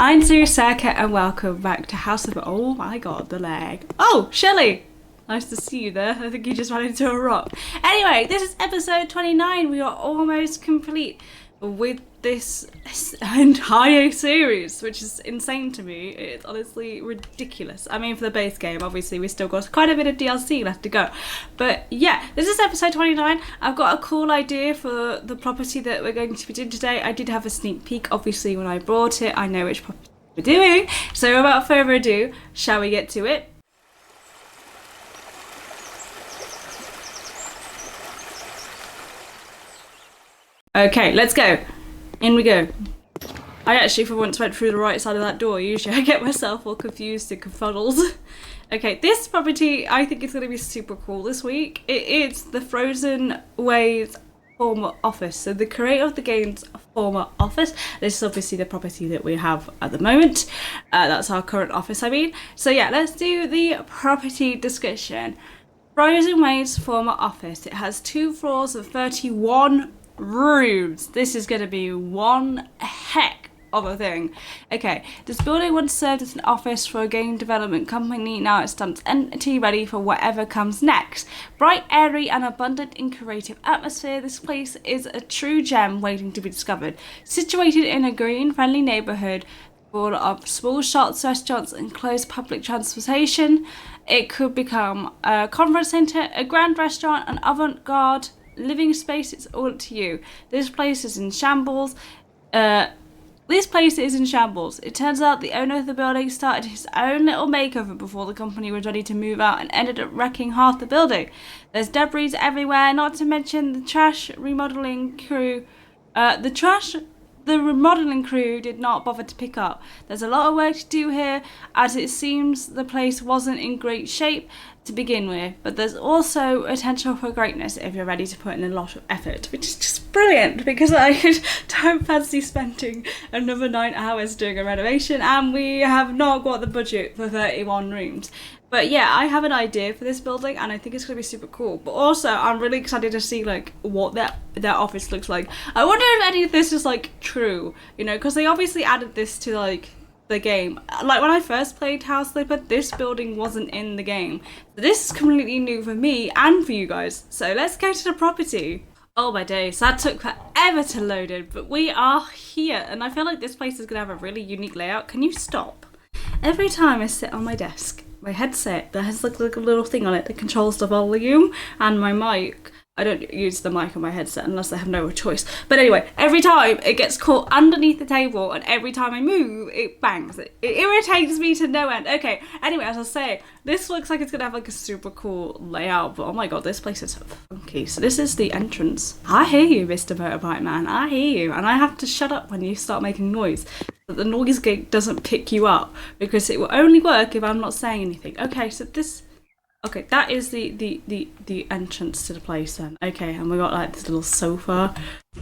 I'm Sarah and welcome back to House of... Oh my god, the lag. Oh, Shelley! Nice to see you there. I think you just ran into a rock. Anyway, this is episode 29. We are almost complete with this entire series, which is insane to me. It's honestly ridiculous. I mean, for the base game, obviously, we still got quite a bit of DLC left to go. But yeah, this is episode 29. I've got a cool idea for the property that we're going to be doing today. I did have a sneak peek, obviously, when I brought it. I know which property we're doing. So without further ado, shall we get to it? Okay, let's go. In we go. I actually for once went through the right side of that door. Usually I get myself all confused and confuddled. Okay, this property I think is going to be super cool this week. It is the Frozen Ways former office. So the creator of the game's former office. This is obviously the property that we have at the moment. That's our current office, I mean. So yeah, let's do the property description. Frozen Ways former office. It has 2 floors of 31 rooms. This is going to be one heck of a thing. Okay, this building once served as an office for a game development company. Now it stands empty, ready for whatever comes next. Bright, airy and abundant in creative atmosphere, this place is a true gem waiting to be discovered. Situated in a green, friendly neighbourhood full of small shops, restaurants and close public transportation, it could become a conference centre, a grand restaurant, an avant-garde living space. It's all up to you. This place is in shambles. It turns out the owner of the building started his own little makeover before the company was ready to move out and ended up wrecking half the building. There's debris everywhere, not to mention the remodeling crew did not bother to pick up. There's a lot of work to do here, as it seems the place wasn't in great shape to begin with, but there's also potential for greatness if you're ready to put in a lot of effort, which is just brilliant because I don't fancy spending another 9 hours doing a renovation, and we have not got the budget for 31 rooms. But yeah, I have an idea for this building and I think it's going to be super cool. But also, I'm really excited to see like what their office looks like. I wonder if any of this is like true, you know, because they obviously added this to like the game. Like when I first played House Flipper, this building wasn't in the game. So this is completely new for me and for you guys. So let's go to the property. Oh my days, that took forever to load in, but we are here and I feel like this place is going to have a really unique layout. Can you stop? Every time I sit on my desk, my headset that has like a little thing on it that controls the volume and my mic. I don't use the mic on my headset unless I have no choice. But anyway, every time it gets caught underneath the table and every time I move, it bangs. It irritates me to no end. Okay, anyway, as I say, this looks like it's going to have like a super cool layout. But oh my god, this place is funky. So this is the entrance. I hear you, Mr. Motorbike Man. I hear you. And I have to shut up when you start making noise. But the noise gate doesn't pick you up because it will only work if I'm not saying anything. Okay, so this... Okay, that is the entrance to the place then. Okay, and we got like this little sofa.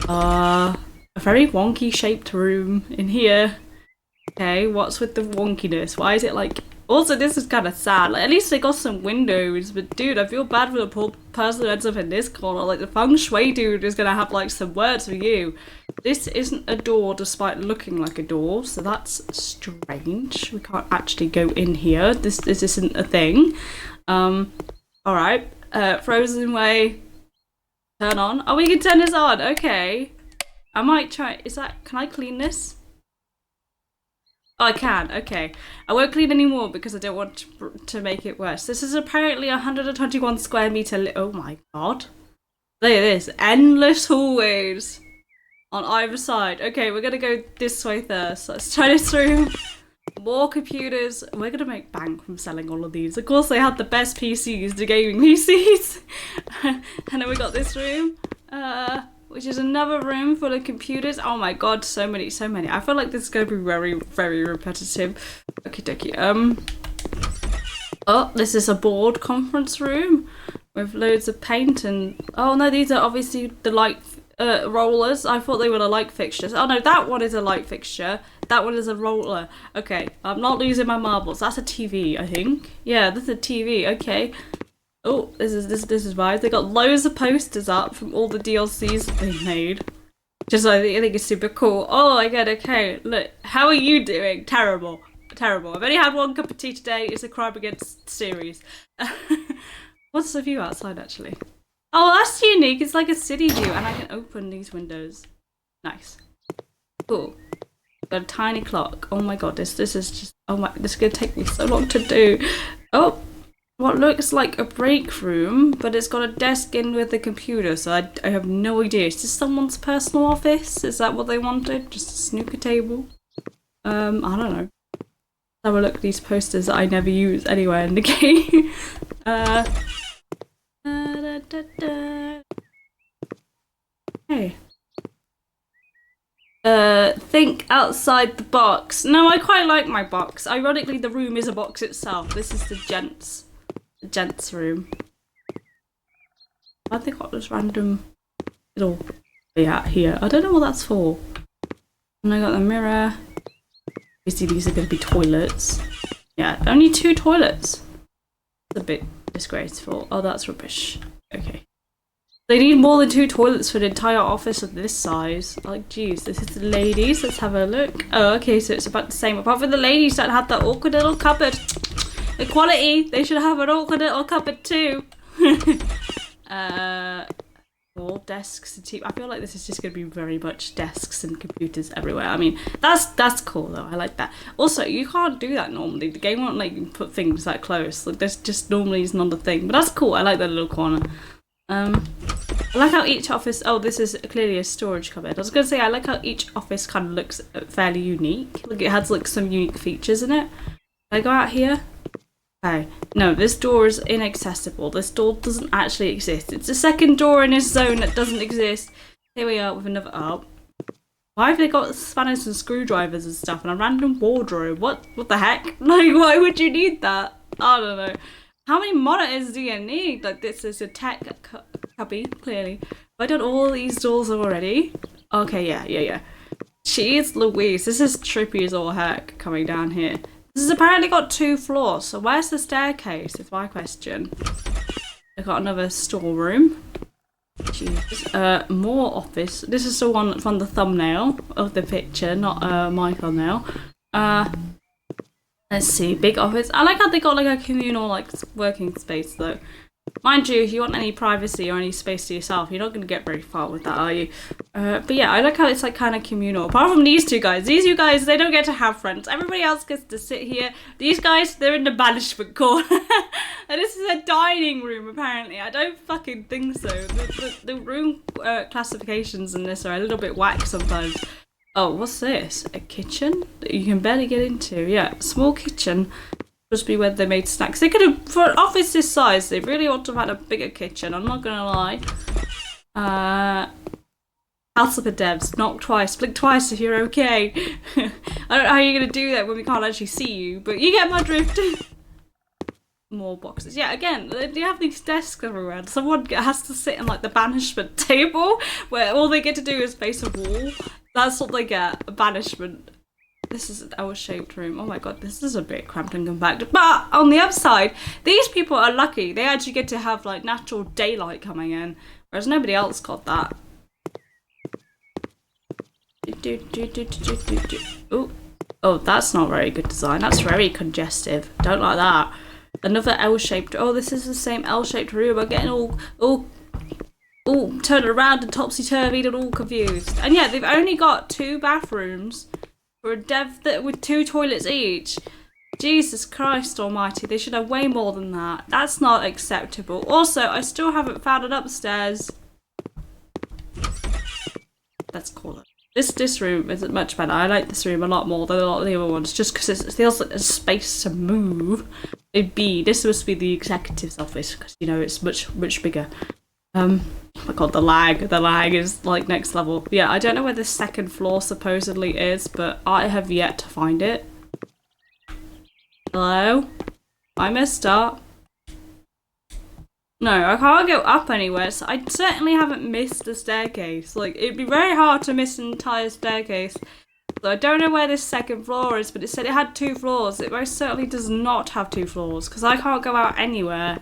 A very wonky shaped room in here. Okay, what's with the wonkiness? Why is it like... Also, this is kind of sad. Like, at least they got some windows, but dude, I feel bad for the poor person who ends up in this corner. Like, the feng shui dude is gonna have like some words for you. This isn't a door despite looking like a door, so that's strange. We can't actually go in here. This isn't a thing. Alright, Frozen Way, turn on. Oh, we can turn this on, okay. I might try, can I clean this? Oh, I can, okay. I won't clean anymore because I don't want to make it worse. This is apparently 121 square meter, oh my god. Look at this, endless hallways on either side. Okay, we're gonna go this way first. Let's try this room. More computers. We're gonna make bank from selling all of these. Of course, they had the best PCs, the gaming PCs. And then we got this room, which is another room full of computers. Oh my god, so many. I feel like this is gonna be very, very repetitive. Okie dokie. Oh, this is a board conference room with loads of paint and... Oh no, these are obviously the light rollers. I thought they were the light fixtures. Oh no, that one is a light fixture. That one is a roller. Okay, I'm not losing my marbles. That's a TV, I think. Yeah, that's a TV. Okay. Oh, this is vibes. They got loads of posters up from all the DLCs that they made. Just I think it's super cool. Oh my god, okay, look, how are you doing? Terrible. Terrible. I've only had one cup of tea today. It's a crime against series. What's the view outside actually? Oh, that's unique. It's like a city view and I can open these windows. Nice. Cool. Got a tiny clock. Oh my god, this is just, oh my, this is gonna take me so long to do. Oh, what looks like a break room, but it's got a desk in with a computer, so I have no idea. Is this someone's personal office? Is that what they wanted? Just a snooker table? I don't know. Have a look at these posters that I never use anywhere in the game. Hey. Think outside the box. No, I quite like my box. Ironically, the room is a box itself. This is the gents room. I think got this random little yeah here. I don't know what that's for. And I got the mirror. Obviously these are going to be toilets. Yeah, only 2 toilets. It's a bit disgraceful. Oh, that's rubbish. Okay. They need more than 2 toilets for an entire office of this size. Like, geez, this is the ladies. Let's have a look. Oh, okay, so it's about the same. Apart from the ladies that had that awkward little cupboard. Equality. They should have an awkward little cupboard too. More desks and I feel like this is just going to be very much desks and computers everywhere. I mean, that's cool though. I like that. Also, you can't do that normally. The game won't let you put things that close. Like, there's just normally is not a thing. But that's cool. I like that little corner. I like how each office, oh, this is clearly a storage cupboard. I was going to say, I like how each office kind of looks fairly unique. Like, it has like some unique features in it. Can I go out here? Okay. No, this door is inaccessible. This door doesn't actually exist. It's a second door in this zone that doesn't exist. Here we are with another, oh. Why have they got spanners and screwdrivers and stuff and a random wardrobe? What the heck? Like, why would you need that? I don't know. How many monitors do you need? Like, this is a tech cubby, clearly. Have I done all these doors already? Okay, yeah. Jeez Louise, this is trippy as all heck coming down here. This has apparently got 2 floors, so where's the staircase, is my question. I've got another storeroom. Jesus. More office. This is the one from the thumbnail of the picture, not my thumbnail. Let's see, big office. I like how they got like a communal like working space though. Mind you, if you want any privacy or any space to yourself, you're not going to get very far with that, are you? But yeah, I like how it's like kind of communal. Apart from these 2 guys. These 2 guys, they don't get to have friends. Everybody else gets to sit here. These guys, they're in the banishment corner. And this is a dining room, apparently. I don't fucking think so. The room classifications in this are a little bit whack sometimes. Oh, what's this? A kitchen that you can barely get into. Yeah, small kitchen. Must be where they made snacks. They could have, for an office this size, they really ought to have had a bigger kitchen. I'm not gonna lie. House of the devs. Knock twice. Blink twice if you're okay. I don't know how you're gonna do that when we can't actually see you, but you get my drift. More boxes. Yeah, again, they have these desks everywhere. Someone has to sit in like the banishment table where all they get to do is face a wall. That's what they get, a banishment. This is an L-shaped room. Oh my god, this is a bit cramped and compact. But on the upside, these people are lucky. They actually get to have like natural daylight coming in, whereas nobody else got that. Oh, that's not very good design. That's very congestive. Don't like that. Another L-shaped. Oh, this is the same L-shaped room. I'm getting all turned around and topsy-turvy and all confused. And yeah, they've only got 2 bathrooms for a dev with 2 toilets each. Jesus Christ almighty, they should have way more than that. That's not acceptable. Also, I still haven't found it upstairs. Let's call it. This room isn't much better. I like this room a lot more than a lot of the other ones, just because it feels like there's space to move. This must be the executive's office, because, you know, it's much bigger. Oh my god, the lag is like next level. Yeah, I don't know where the 2nd floor supposedly is, but I have yet to find it. Hello? I messed up. No, I can't go up anywhere, so I certainly haven't missed the staircase. Like, it'd be very hard to miss an entire staircase. So I don't know where this 2nd floor is, but it said it had 2 floors. It most certainly does not have 2 floors, because I can't go out anywhere.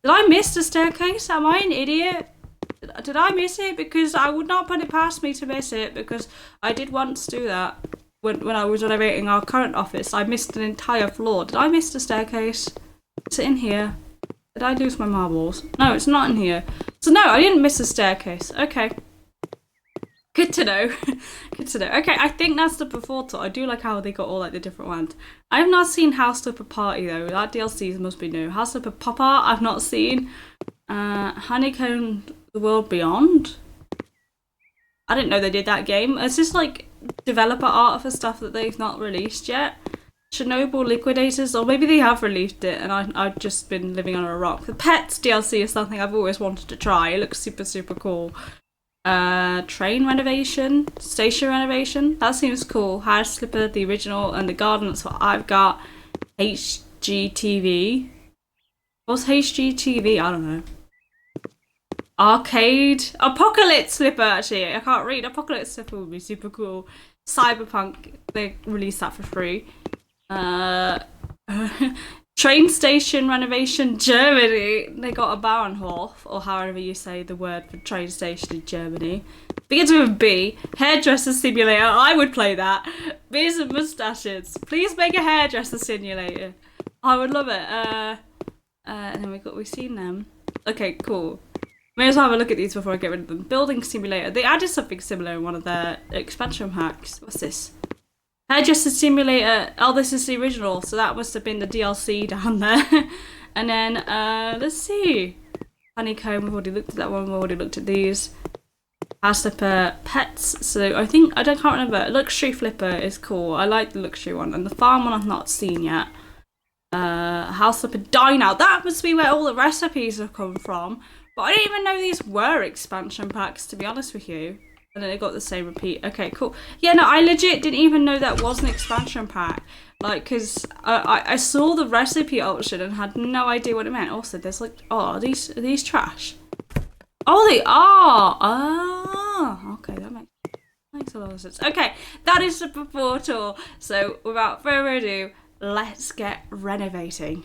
Did I miss the staircase? Am I an idiot? Did I miss it? Because I would not put it past me to miss it, because I did once do that when I was renovating our current office. I missed an entire floor. Did I miss the staircase? Is it in here? Did I lose my marbles? No, it's not in here. So no, I didn't miss the staircase. Okay. Good to know. Good to know. Okay, I think that's the before tour. I do like how they got all like the different ones. I have not seen House Slipper Party though. That DLC must be new. House Slipper Pop Art I've not seen. Honeycomb The World Beyond. I didn't know they did that game. It's just like developer art for stuff that they've not released yet. Chernobyl Liquidators, or maybe they have released it and I've just been living on a rock. The Pets DLC is something I've always wanted to try. It looks super, super cool. Train renovation, station renovation. That seems cool. House Slipper, the original, and the garden. That's what I've got. HGTV. What's HGTV? I don't know. Arcade. Apocalypse Slipper, actually. I can't read. Apocalypse Slipper would be super cool. Cyberpunk. They released that for free. Train station renovation, Germany. They got a Bauernhof, or however you say the word for train station in Germany. Begins with a B. Hairdresser simulator. I would play that. Beards and mustaches. Please make a hairdresser simulator. I would love it. And then we've seen them. Okay, cool. May as well have a look at these before I get rid of them. Building simulator. They added something similar in one of their expansion packs. What's this? Hairdresser simulator. Oh, this is the original, so that must have been the DLC down there. And then, let's see. Honeycomb, we've already looked at that one, we've already looked at these. House Slipper Pets, so I can't remember. Luxury Flipper is cool. I like the luxury one, and the farm one I've not seen yet. House Slipper Dine Out. That must be where all the recipes have come from. But I didn't even know these were expansion packs, to be honest with you. And then it got the same repeat. Okay, cool. Yeah, no, I legit didn't even know that was an expansion pack. Like, because I saw the recipe option and had no idea what it meant. Also, there's like, oh, are these trash? Oh, they are! Ah, okay, that makes a lot of sense. Okay, that is the before tour. So, without further ado, let's get renovating.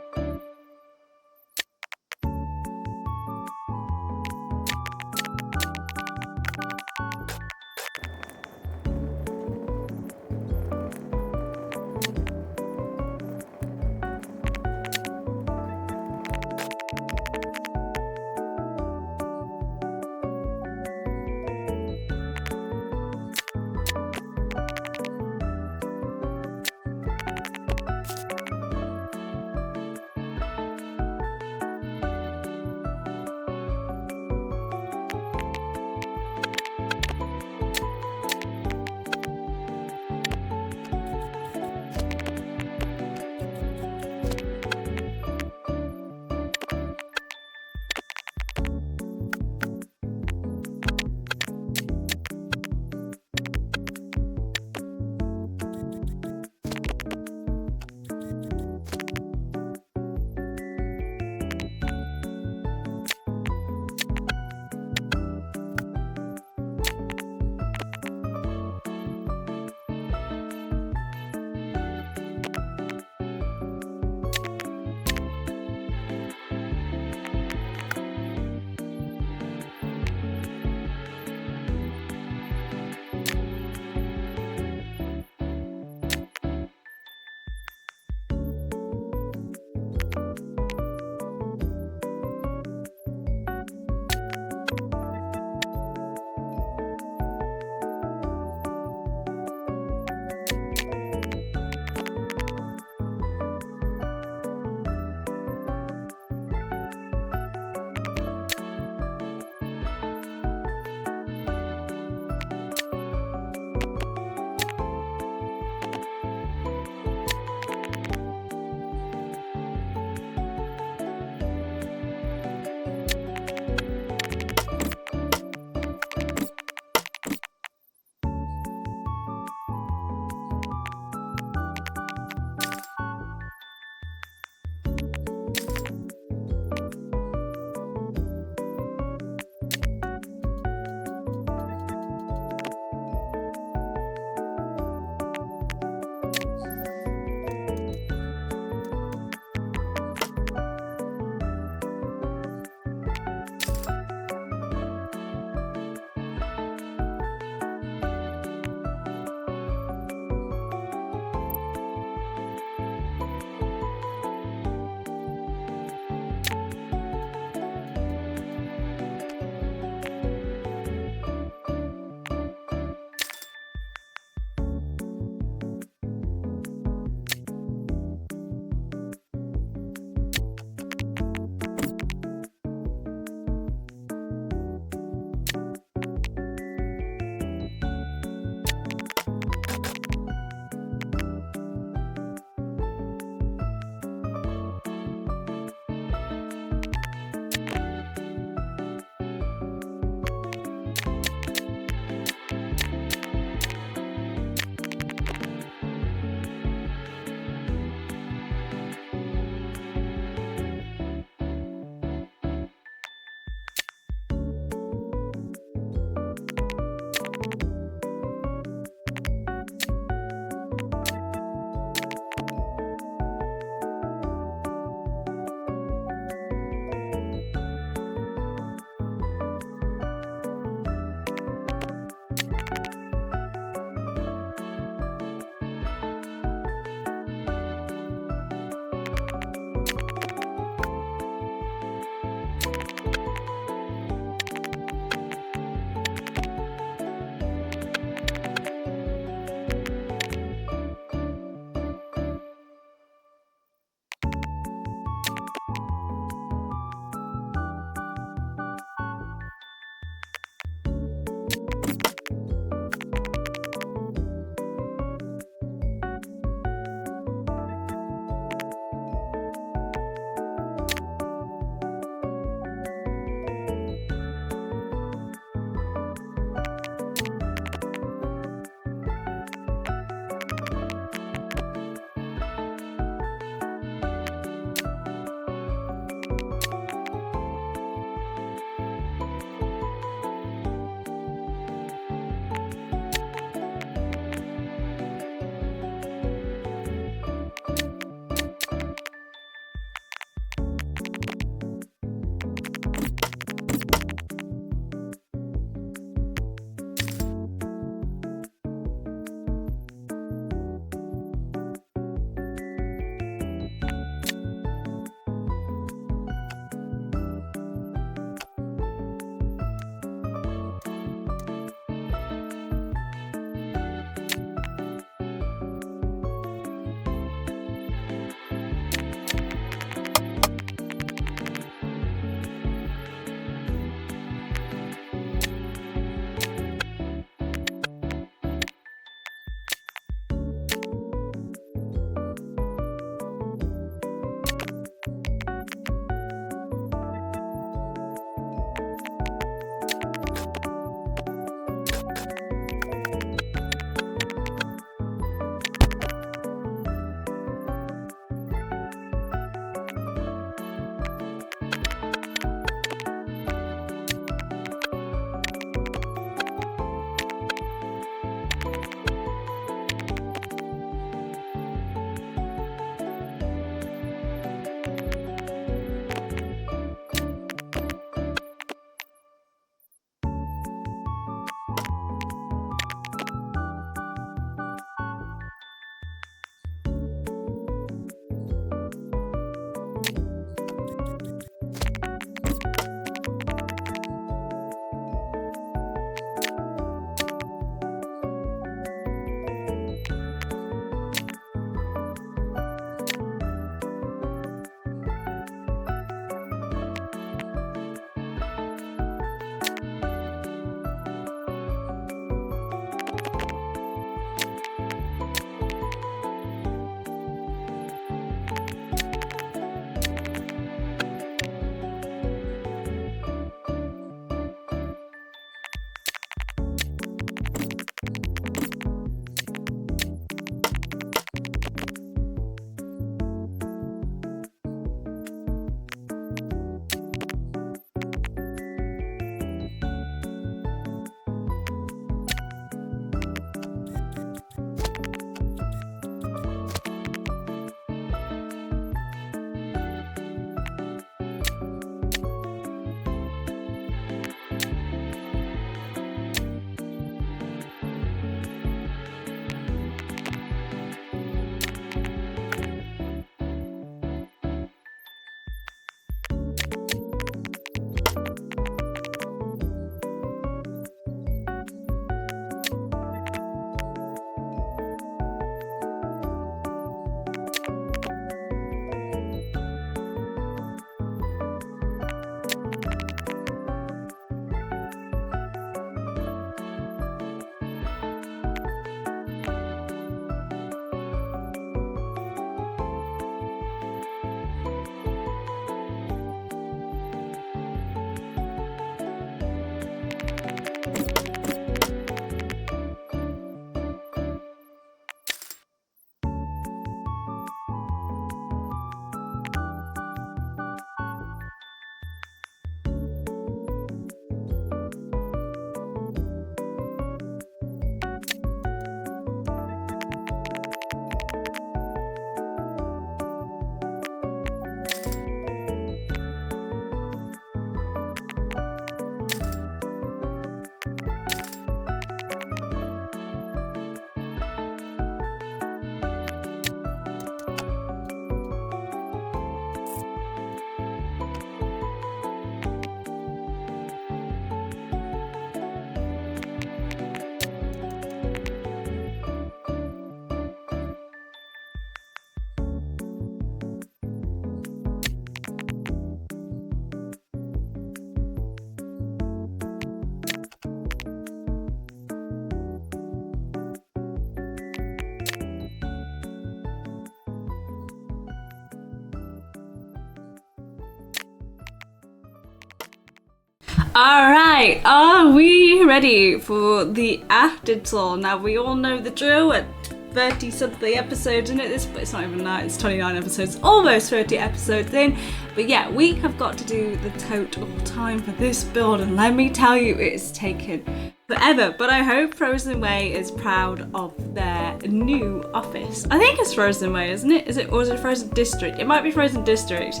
Alright, are we ready for the Afterall? Now, we all know the drill at 30 something episodes in it, but it's not even that, it's 29 episodes, almost 30 episodes in. But yeah, we have got to do the total time for this build, and let me tell you, it's taken forever. But I hope Frozen Way is proud of their new office. I think it's Frozen Way, isn't it? Or is it Frozen District? It might be Frozen District.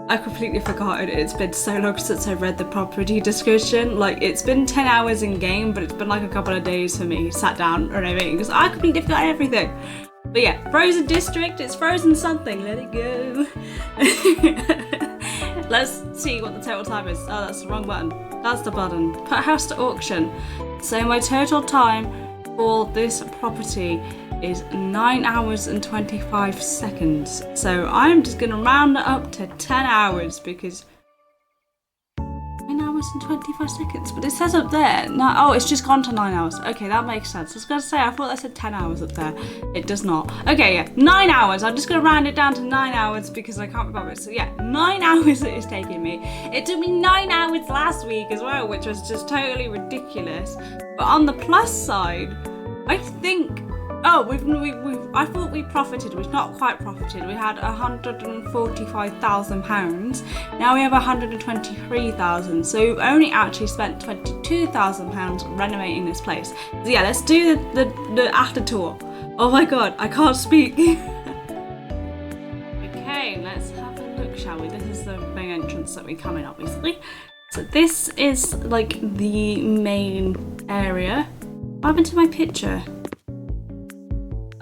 I completely forgot it. It's been so long since I read the property description. Like, it's been 10 hours in game, but it's been like a couple of days for me sat down renovating because I completely forgot everything. But yeah, Frozen District, it's Frozen something, let it go. Let's see what the total time is. Oh, that's the wrong button. That's the button. Put house to auction. So my total time for this property is 9 hours and 25 seconds. So I'm just gonna round it up to 10 hours because 9 hours and 25 seconds. But it says up there, no, oh, it's just gone to 9 hours. Okay, that makes sense. I was gonna say, I thought that said 10 hours up there. It does not. Okay, yeah, 9 hours. I'm just gonna round it down to 9 hours because I can't remember it. So yeah, 9 hours it is taking me. It took me 9 hours last week as well, which was just totally ridiculous. But on the plus side, I think, oh, I thought we profited. We've not quite profited. We had £145,000. Now we have 123,000. So we've only actually spent £22,000 renovating this place. So yeah, let's do the after tour. Oh my god, I can't speak. Okay, let's have a look, shall we? This is the main entrance that we come in, obviously. So this is like the main area. What happened to my picture?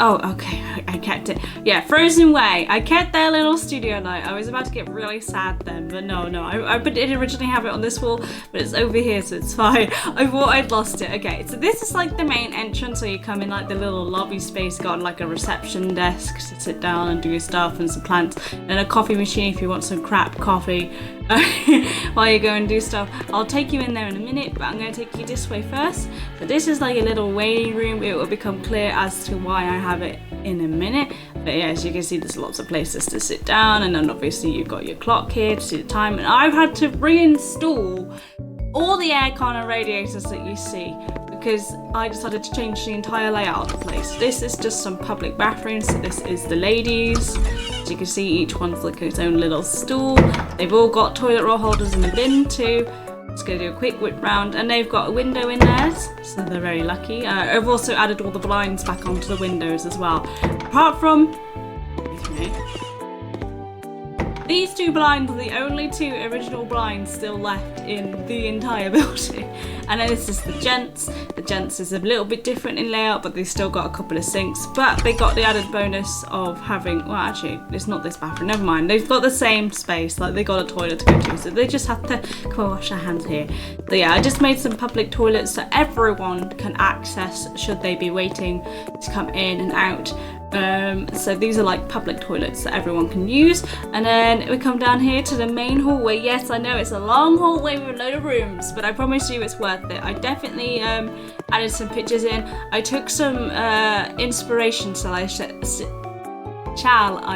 Oh, okay, I kept it. Yeah, Frozen Way. I kept their little studio night. I was about to get really sad then, but no. I did originally have it on this wall, but it's over here, so it's fine. I thought I'd lost it. Okay, so this is like the main entrance where you come in like the little lobby space, got like a reception desk to sit down and do your stuff and some plants, and a coffee machine if you want some crap coffee while you go and do stuff. I'll take you in there in a minute, but I'm going to take you this way first. So this is like a little waiting room. It will become clear as to why I have it in a minute. But yeah, as you can see, there's lots of places to sit down, and then obviously you've got your clock here to see the time. And I've had to reinstall all the aircon and radiators that you see because I decided to change the entire layout of the place. This is just some public bathrooms. So this is the ladies. As you can see, each one's like its own little stool. They've all got toilet roll holders in the bin too. Just gonna do a quick whip round, and they've got a window in theirs, so they're very lucky. I've also added all the blinds back onto the windows as well. Apart from these two blinds are the only two original blinds still left in the entire building. And then this is the gents. The gents is a little bit different in layout, but they've still got a couple of sinks. But they got the added bonus of having, well actually, it's not this bathroom, never mind. They've got the same space, like they got a toilet to go to, so they just have to come and wash their hands here. So yeah, I just made some public toilets so everyone can access should they be waiting to come in and out. So these are like public toilets that everyone can use. And then we come down here to the main hallway. Yes, I know it's a long hallway with a load of rooms, but I promise you it's worth it. I definitely added some pictures in. I took some inspiration, shall I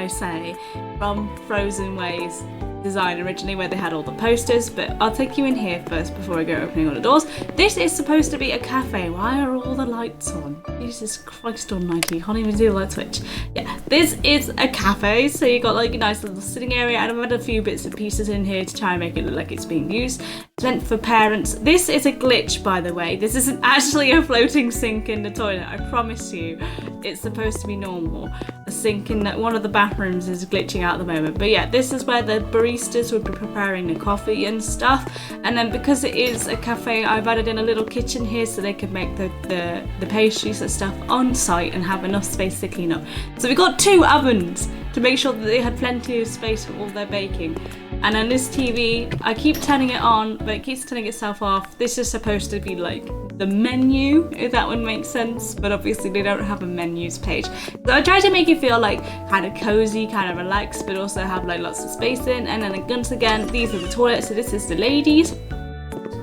say, from Frozen Way's design originally, where they had all the posters. But I'll take you in here first before I go opening all the doors. This is supposed to be a cafe. Why are all the lights on? Jesus Christ almighty, can't even do the light switch. Yeah, this is a cafe, so you got like a nice little sitting area, and I've had a few bits and pieces in here to try and make it look like it's being used. It's meant for parents. This is a glitch, by the way. This isn't actually a floating sink in the toilet, I promise you. It's supposed to be normal. A sink in one of the bathrooms is glitching out at the moment. But yeah, this is where the baristas would be preparing the coffee and stuff. And then because it is a cafe, I've added in a little kitchen here so they could make the pastries and stuff on site and have enough space to clean up. So we got 2 ovens to make sure that they had plenty of space for all their baking. And on this TV, I keep turning it on, but it keeps turning itself off. This is supposed to be like the menu, if that would make sense, but obviously they don't have a menus page. So I try to make it feel like kind of cozy, kind of relaxed, but also have like lots of space in. And then once again, these are the toilets. So this is the ladies.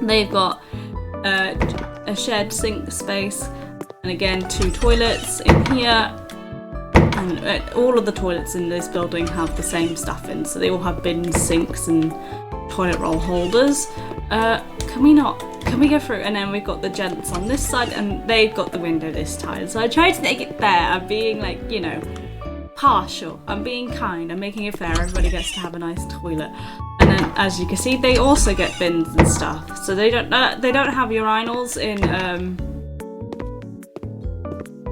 They've got a shared sink space, and again 2 toilets in here. And all of the toilets in this building have the same stuff in, so they all have bins, sinks and toilet roll holders. Can we not? Can we go through? And then we've got the gents on this side, and they've got the window this time. So I tried to make it fair. I'm being like, you know, partial. I'm being kind. I'm making it fair. Everybody gets to have a nice toilet. And then, as you can see, they also get bins and stuff. So they don't have urinals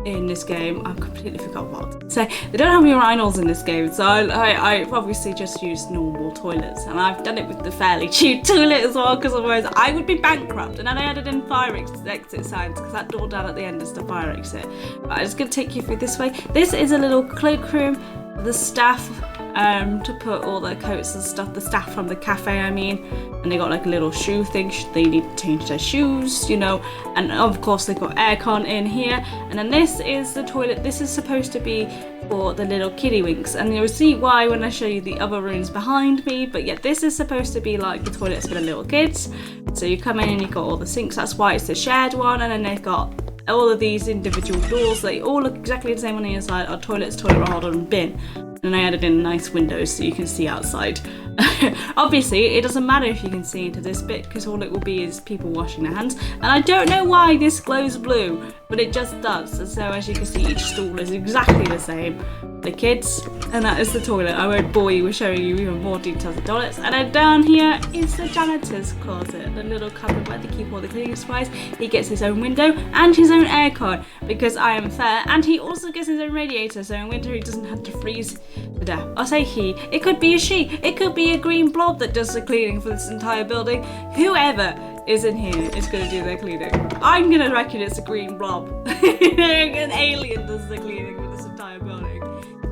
in this game. I completely forgot what to say. They don't have urinals in this game, so I obviously just use normal toilets, and I've done it with the fairly cheap toilet as well, because otherwise I would be bankrupt. And then I added in fire exit signs, because that door down at the end is the fire exit. But I'm just going to take you through this way. This is a little cloakroom for the staff, to put all their coats and stuff, the staff from the cafe I mean, and they got like a little shoe thing should they need to change their shoes, you know, and of course they've got aircon in here. And then this is the toilet. This is supposed to be for the little kiddie winks, and you'll see why when I show you the other rooms behind me. But yeah, this is supposed to be like the toilets for the little kids. So you come in and you've got all the sinks, that's why it's a shared one. And then they've got all of these individual doors, they all look exactly the same on the inside, are toilets, toilet roll holder and bin. And I added in nice windows so you can see outside. Obviously, it doesn't matter if you can see into this bit, because all it will be is people washing their hands. And I don't know why this glows blue, but it just does. And so as you can see, each stool is exactly the same. The kids, and that is the toilet. I won't bore you with showing you even more details of toilets. And then down here is the janitor's closet, the little cupboard where they keep all the cleaning supplies. He gets his own window and his own aircon, because I am fair. And he also gets his own radiator, so in winter he doesn't have to freeze to death. I'll say he. It could be a she. It could be a green blob that does the cleaning for this entire building. Whoever is in here is going to do their cleaning. I'm going to reckon it's a green blob. An alien does the cleaning for this entire building.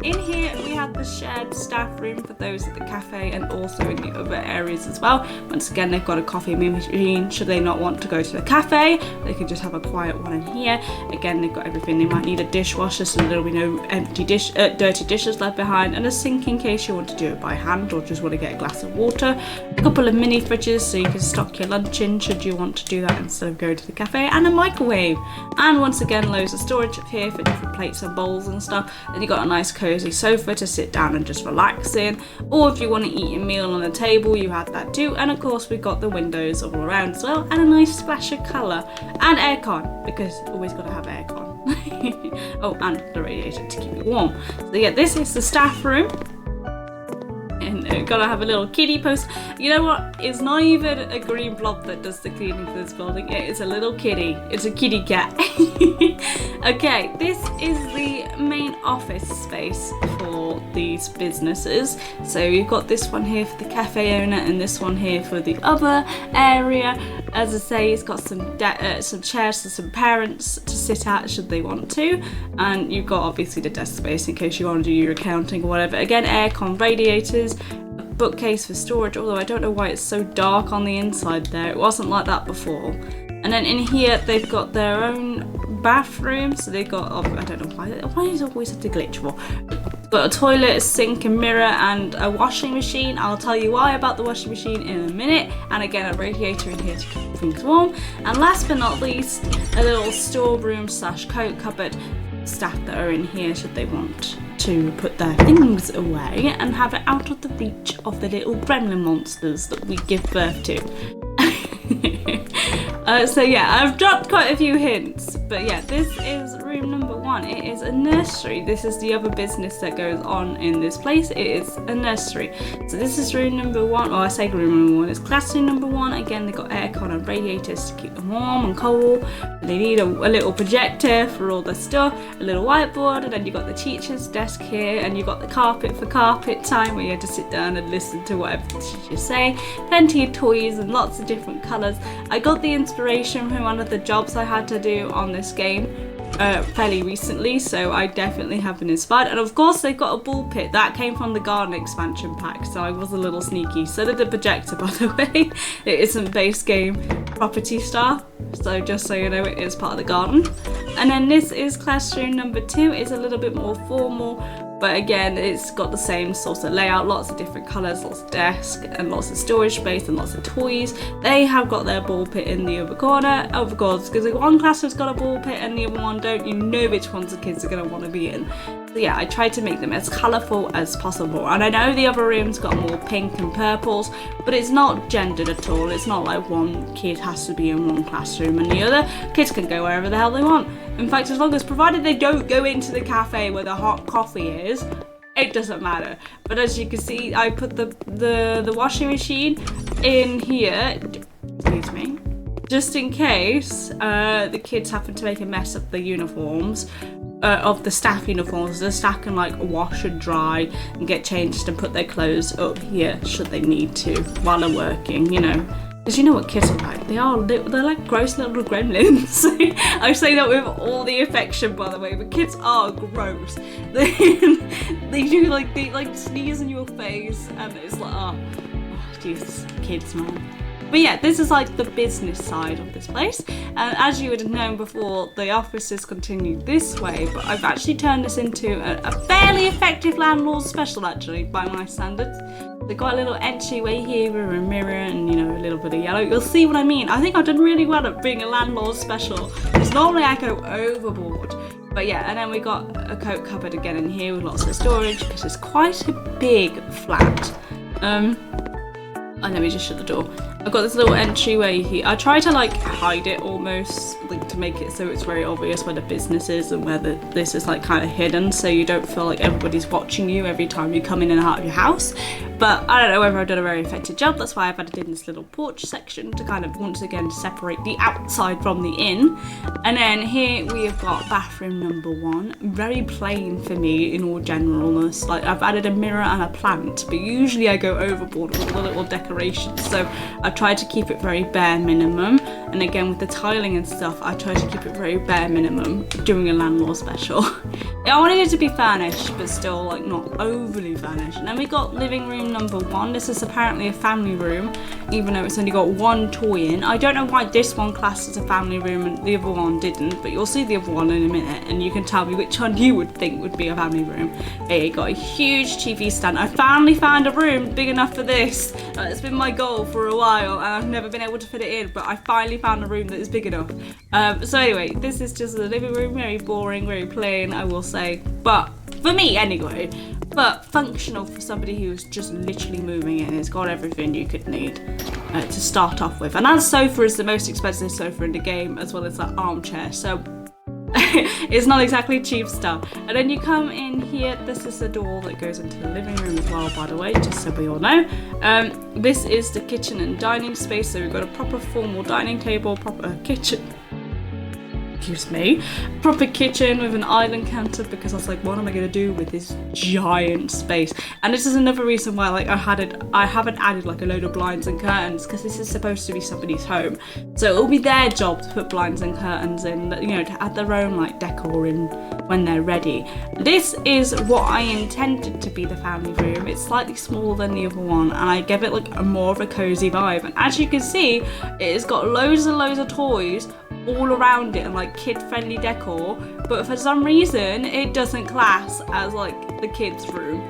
In here we have the shared staff room for those at the cafe, and also in the other areas as well. Once again, they've got a coffee machine. Should they not want to go to the cafe, they can just have a quiet one in here. Again, they've got everything. They might need a dishwasher so there'll be no empty dirty dishes left behind, and a sink in case you want to do it by hand or just want to get a glass of water. A couple of mini fridges so you can stock your lunch in should you want to do that instead of going to the cafe, and a microwave. And once again, loads of storage up here for different plates and bowls and stuff. Then you've got a nice cozy sofa to sit down and just relax in, or if you want to eat a meal on the table, you have that too. And of course we've got the windows all around as well, and a nice splash of colour, and aircon, because always got to have aircon. Oh, and the radiator to keep it warm. So yeah, this is the staff room. And gotta have a little kiddie post. You know what? It's not even a green blob that does the cleaning for this building. It is a little kitty. It's a kitty cat. Okay, this is the main office space for these businesses. So you've got this one here for the cafe owner, and this one here for the other area. As I say, it's got some chairs for some parents to sit at should they want to, and you've got obviously the desk space in case you want to do your accounting or whatever. Again, aircon, radiators, a bookcase for storage, although I don't know why it's so dark on the inside there. It wasn't like that before. And then in here they've got their own bathroom, so they've got, I don't know why is it always have to glitch for. Got a toilet, a sink, a mirror, and a washing machine. I'll tell you why about the washing machine in a minute. And again, a radiator in here to keep things warm. And last but not least, a little storeroom / coat cupboard staff that are in here should they want to put their things away and have it out of the reach of the little gremlin monsters that we give birth to. So yeah, I've dropped quite a few hints, but yeah, this is room number 1. It is a nursery. This is the other business that goes on in this place. It is a nursery. So this is room number 1, or I say room number 1. It's classroom number 1. Again, they've got aircon and radiators to keep them warm and cold. They need a little projector for all the stuff, a little whiteboard, and then you've got the teacher's desk here, and you've got the carpet for carpet time where you have to sit down and listen to whatever the teachers say. Plenty of toys and lots of different colours. I got the inspiration from one of the jobs I had to do on this game fairly recently, so I definitely have been inspired. And of course they've got a ball pit that came from the garden expansion pack, so I was a little sneaky. So did the projector, by the way. It isn't base game property stuff, so just so you know, it is part of the garden. And then this is classroom number 2. It's a little bit more formal, but again, it's got the same sort of layout, lots of different colours, lots of desks and lots of storage space and lots of toys. They have got their ball pit in the other corner, of course, because one classroom's got a ball pit and the other one don't. You know which ones the kids are going to want to be in. So yeah, I tried to make them as colourful as possible. And I know the other rooms got more pink and purples, but it's not gendered at all. It's not like one kid has to be in one classroom and the other. Kids can go wherever the hell they want. In fact, as long as provided they don't go into the cafe where the hot coffee is, it doesn't matter. But as you can see, I put the washing machine in here, excuse me, just in case the kids happen to make a mess of the uniforms, of the staff uniforms. The staff can like wash and dry and get changed and put their clothes up here should they need to while they're working, you know. Because you know what kids are like. They're like gross little gremlins. I say that with all the affection, by the way, but kids are gross. They like sneeze in your face, and it's like, oh Jesus, kids, man. But yeah, this is like the business side of this place. And as you would have known before, the offices continued this way, but I've actually turned this into a fairly effective landlord special, actually, by my standards. They've got a little entryway here with a mirror and, you know, a little bit of yellow. You'll see what I mean. I think I've done really well at being a landlord special, because normally I go overboard. But yeah, and then we got a coat cupboard again in here with lots of storage, because it's quite a big flat. And let me just shut the door. I've got this little entryway here. I try to like hide it almost, like to make it so it's very obvious where the business is and where this is like kind of hidden, so you don't feel like everybody's watching you every time you come in and out of your house. But I don't know whether I've done a very effective job. That's why I've added in this little porch section to kind of once again separate the outside from the in. And then here we have got bathroom number 1. Very plain for me in all generalness. Like I've added a mirror and a plant, but usually I go overboard with all the little decorations. So I've tried to keep it very bare minimum. And again with the tiling and stuff, I try to keep it very bare minimum doing a landlord special. I wanted it to be furnished, but still like not overly furnished. And then we got living room number 1. This is apparently a family room, even though it's only got one toy in. I don't know why this one classed as a family room and the other one didn't, but you'll see the other one in a minute and you can tell me which one you would think would be a family room. It got a huge TV stand. I finally found a room big enough for this. It's been my goal for a while and I've never been able to fit it in, but I finally found a room that is big enough. So anyway, this is just a living room, very boring, very plain, I will say, but for me anyway, but functional for somebody who's just literally moving in. It's got everything you could need to start off with. And that sofa is the most expensive sofa in the game, as well as that armchair, so it's not exactly cheap stuff. And then you come in here, this is the door that goes into the living room as well, by the way, just so we all know. This is the kitchen and dining space, so we've got a proper formal dining table, proper kitchen, excuse me, proper kitchen with an island counter, because I was like, what am I going to do with this giant space? And this is another reason why like I haven't added like a load of blinds and curtains, because this is supposed to be somebody's home, so it'll be their job to put blinds and curtains in, you know, to add their own like decor in when they're ready. This is what I intended to be the family room. It's slightly smaller than the other one, and I give it like a more of a cozy vibe. And as you can see, it has got loads and loads of toys all around it and like kid-friendly decor, but for some reason it doesn't class as like the kids' room.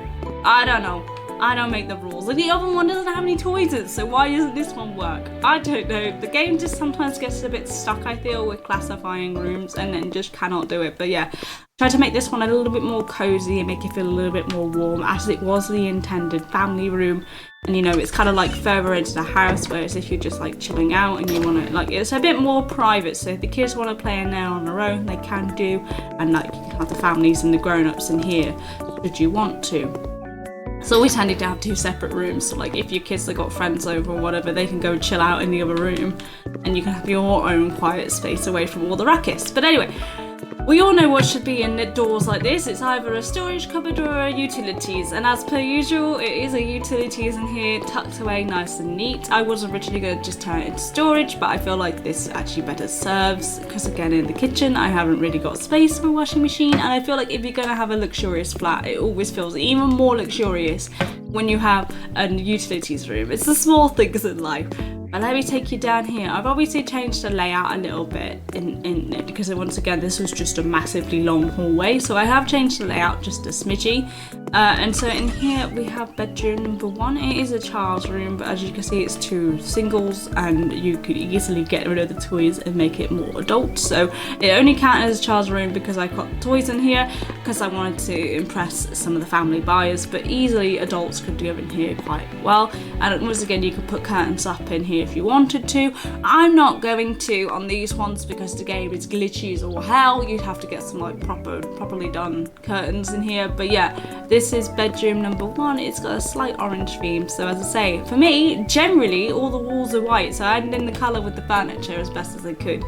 I don't know. I don't make the rules. And the other one doesn't have any toys in, so why doesn't this one work? I don't know. The game just sometimes gets a bit stuck, I feel, with classifying rooms and then just cannot do it. But yeah, try to make this one a little bit more cozy and make it feel a little bit more warm, as it was the intended family room. And you know, it's kind of like further into the house, whereas if you're just like chilling out and you want to, like, it's a bit more private, so if the kids want to play in there on their own, they can do, and like you can have the families and the grown-ups in here should you want to. It's always handy to have 2 separate rooms, so like if your kids have got friends over or whatever, they can go chill out in the other room and you can have your own quiet space away from all the ruckus. But anyway, we all know what should be in the doors like this. It's either a storage cupboard or a utilities, and as per usual, it is a utilities in here, tucked away nice and neat. I was originally going to just turn it into storage, but I feel like this actually better serves, because again, in the kitchen I haven't really got space for a washing machine, and I feel like if you're going to have a luxurious flat, it always feels even more luxurious when you have a utilities room. It's the small things in life. But let me take you down here. I've obviously changed the layout a little bit in it, because once again this was just a massively long hallway, so I have changed the layout just a smidgy. And so in here we have bedroom number 1. It is a child's room, but as you can see it's 2 singles, and you could easily get rid of the toys and make it more adult. So it only counted as a child's room because I got toys in here because I wanted to impress some of the family buyers, but easily adults could go in here quite well. And once again, you could put curtains up in here if you wanted to. I'm not going to on these ones because the game is glitchy as all hell. You'd have to get some like properly done curtains in here. But yeah, this is bedroom number 1. It's got a slight orange theme. So as I say, for me, generally all the walls are white, so I added in the colour with the furniture as best as I could.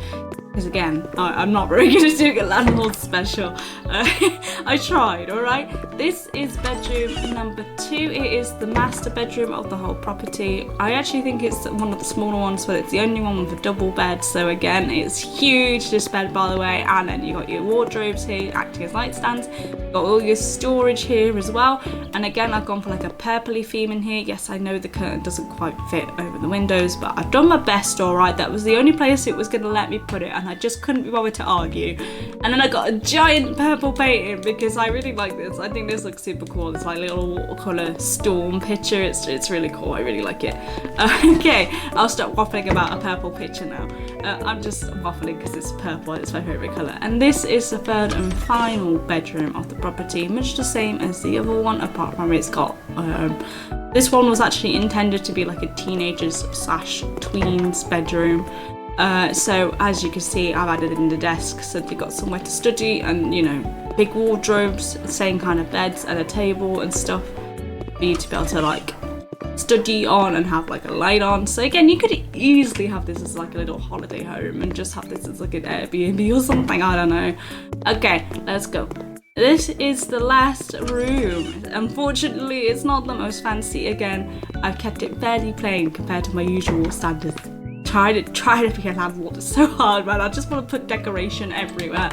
Because again, I'm not very good at doing a landlord special. I tried, alright? This is bedroom number 2. It is the master bedroom of the whole property. I actually think it's one of the smaller ones, but it's the only one with a double bed. So again, it's huge, this bed by the way. And then you got your wardrobes here acting as nightstands. You've got all your storage here as well. And again, I've gone for like a purpley theme in here. Yes, I know the curtain doesn't quite fit over the windows, but I've done my best, alright? That was the only place it was going to let me put it, and I just couldn't be bothered to argue. And then I got a giant purple painting because I really like this. I think this looks super cool. It's like a little watercolour storm picture. It's really cool. I really like it. Okay, I'll stop waffling about a purple picture now. I'm just waffling because it's purple. It's my favourite colour. And this is the third and final bedroom of the property, much the same as the other one, apart from it's got this one was actually intended to be like a teenagers / tweens bedroom. So as you can see, I've added in the desk so they've got somewhere to study, and you know, big wardrobes, same kind of beds and a table and stuff for you to be able to like study on and have like a light on. So again, you could easily have this as like a little holiday home and just have this as like an Airbnb or something, I don't know. Okay, let's go. This is the last room. Unfortunately, it's not the most fancy. Again, I've kept it fairly plain compared to my usual standards. Try to be a landlord. It's so hard, man. I just want to put decoration everywhere,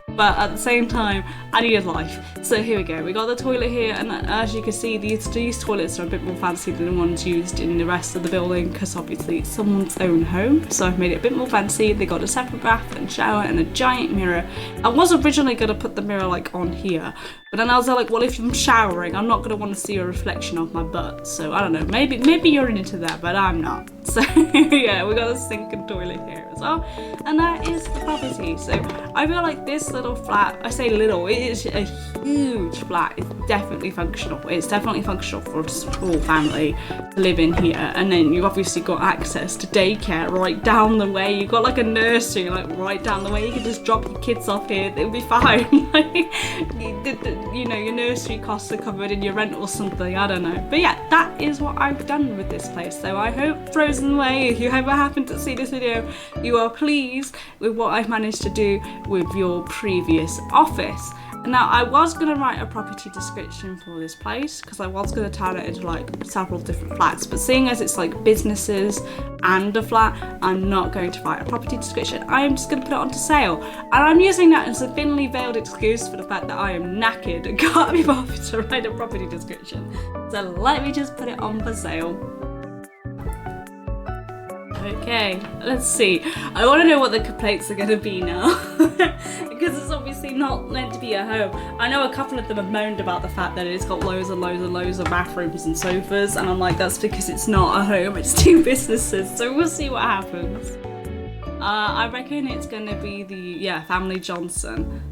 but at the same time, I need a life. So here we go. We got the toilet here, and as you can see, these toilets are a bit more fancy than the ones used in the rest of the building because obviously it's someone's own home. So I've made it a bit more fancy. They got a separate bath and shower and a giant mirror. I was originally gonna put the mirror like on here, but then I was like, well, if I'm showering, I'm not gonna want to see a reflection of my butt. So I don't know. Maybe you're into that, but I'm not. So yeah, we got a sink and toilet here as well, and that is the property. So I feel like this little flat, I say little, it is a huge flat. It's definitely functional. It's definitely functional for a small family to live in here. And then you've obviously got access to daycare right down the way. You've got like a nursery like right down the way. You can just drop your kids off here, they'll be fine. You know, your nursery costs are covered in your rent or something, I don't know. But yeah, that is what I've done with this place. So I hope, Frozen Way, if you ever happen to see this video, you are pleased with what I've managed to do with your previous office. Now, I was going to write a property description for this place because I was going to turn it into like several different flats, but seeing as it's like businesses and a flat, I'm not going to write a property description. I am just going to put it onto sale, and I'm using that as a thinly veiled excuse for the fact that I am knackered and can't be bothered to write a property description. So let me just put it on for sale. Okay, let's see. I want to know what the complaints are going to be now because it's obviously not meant to be a home. I know a couple of them have moaned about the fact that it's got loads and loads and loads of bathrooms and sofas, and I'm like, that's because it's not a home, it's 2 businesses, so we'll see what happens. I reckon it's going to be the, Family Johnson.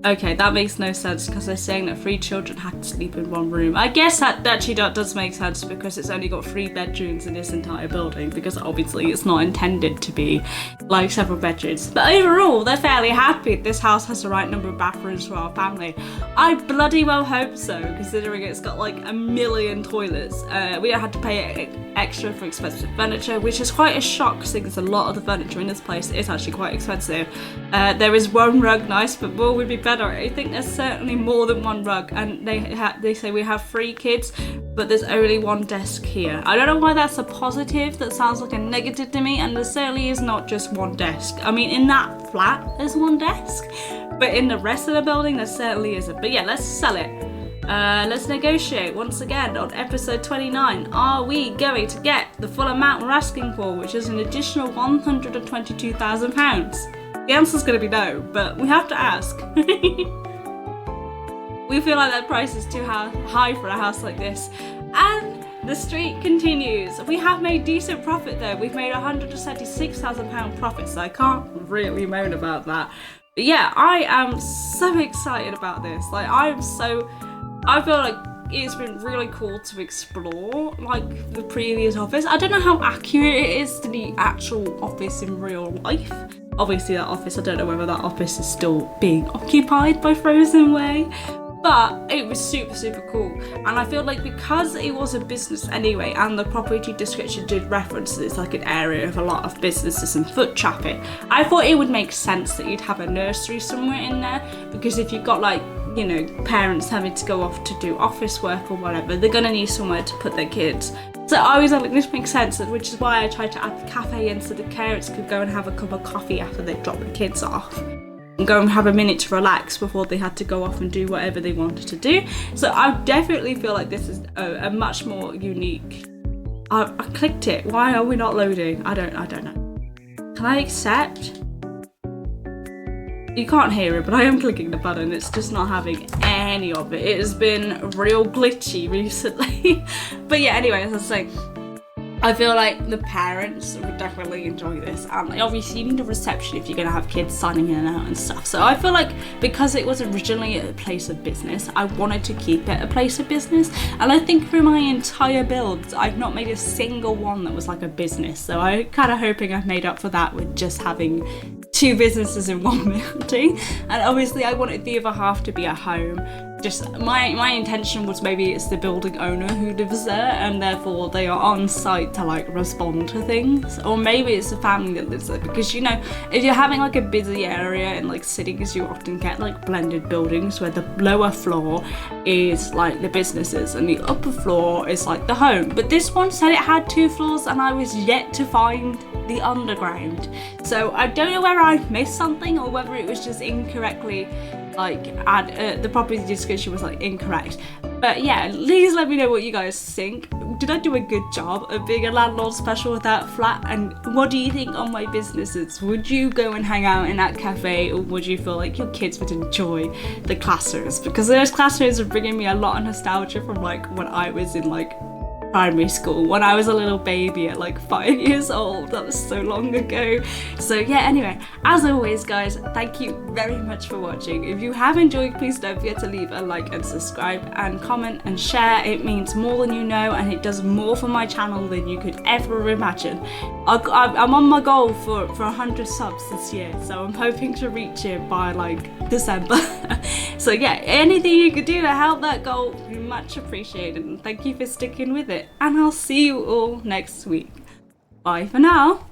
Okay, that makes no sense because they're saying that 3 children had to sleep in 1 room. I guess that actually does make sense because it's only got 3 bedrooms in this entire building, because obviously it's not intended to be like several bedrooms. But overall, they're fairly happy this house has the right number of bathrooms for our family. I bloody well hope so, considering it's got like a million toilets. We don't have to pay extra for expensive furniture, which is quite a shock because a lot of the furniture in this place is actually quite expensive. There is 1 rug, nice, but more would be better. I think there's certainly more than 1 rug, and they say we have 3 kids, but there's only 1 desk here. I don't know why that's a positive. That sounds like a negative to me, and there certainly is not just 1 desk. I mean, in that flat there's 1 desk, but in the rest of the building there certainly isn't. But yeah, let's sell it. Let's negotiate once again on episode 29. Are we going to get the full amount we're asking for, which is an additional £122,000? The answer's going to be no, but we have to ask. We feel like that price is too high for a house like this. And the streak continues. We have made decent profit though. We've made £176,000 profit, so I can't really moan about that. But yeah, I am so excited about this. Like, I feel like it's been really cool to explore, like, the previous office. I don't know how accurate it is to the actual office in real life. Obviously that office, I don't know whether that office is still being occupied by Frozen Way. But it was super, super cool. And I feel like because it was a business anyway, and the property description did reference that it's like an area of a lot of businesses and foot traffic, I thought it would make sense that you'd have a nursery somewhere in there, because if you've got, like, you know, parents having to go off to do office work or whatever, they're gonna need somewhere to put their kids. So I was like, this makes sense, which is why I tried to add the cafe in so the parents could go and have a cup of coffee after they drop the kids off, and go and have a minute to relax before they had to go off and do whatever they wanted to do. So I definitely feel like this is a much more unique. I clicked it. Why are we not loading? I don't know. Can I accept? You can't hear it, but I am clicking the button. It's just not having any of it. It has been real glitchy recently. But yeah, anyway, as I was saying, I feel like the parents would definitely enjoy this, and like, obviously you need a reception if you're going to have kids signing in and out and stuff. So I feel like because it was originally a place of business, I wanted to keep it a place of business. And I think through my entire build, I've not made a single one that was like a business. So I'm kind of hoping I've made up for that with just having 2 businesses in one building. And obviously I wanted the other half to be a home. Just my intention was maybe it's the building owner who lives there, and therefore they are on site to like respond to things, or maybe it's the family that lives there, because you know, if you're having like a busy area in like cities, you often get like blended buildings where the lower floor is like the businesses and the upper floor is like the home. But this one said it had 2 floors, and I was yet to find the underground, so I don't know whether I missed something or whether it was just incorrectly like the property description was like incorrect. But yeah, please let me know what you guys think. Did I do a good job of being a landlord special with that flat? And what do you think on my businesses? Would you go and hang out in that cafe, or would you feel like your kids would enjoy the classrooms? Because those classrooms are bringing me a lot of nostalgia from like when I was in like primary school, when I was a little baby at like 5 years old. That was so long ago. So yeah, anyway, as always guys, thank you very much for watching. If you have enjoyed, please don't forget to leave a like and subscribe and comment and share. It means more than you know, and it does more for my channel than you could ever imagine. I'm on my goal for 100 subs this year, so I'm hoping to reach it by like December. So yeah, anything you could do to help that goal would be much appreciated, and thank you for sticking with it, and I'll see you all next week. Bye for now.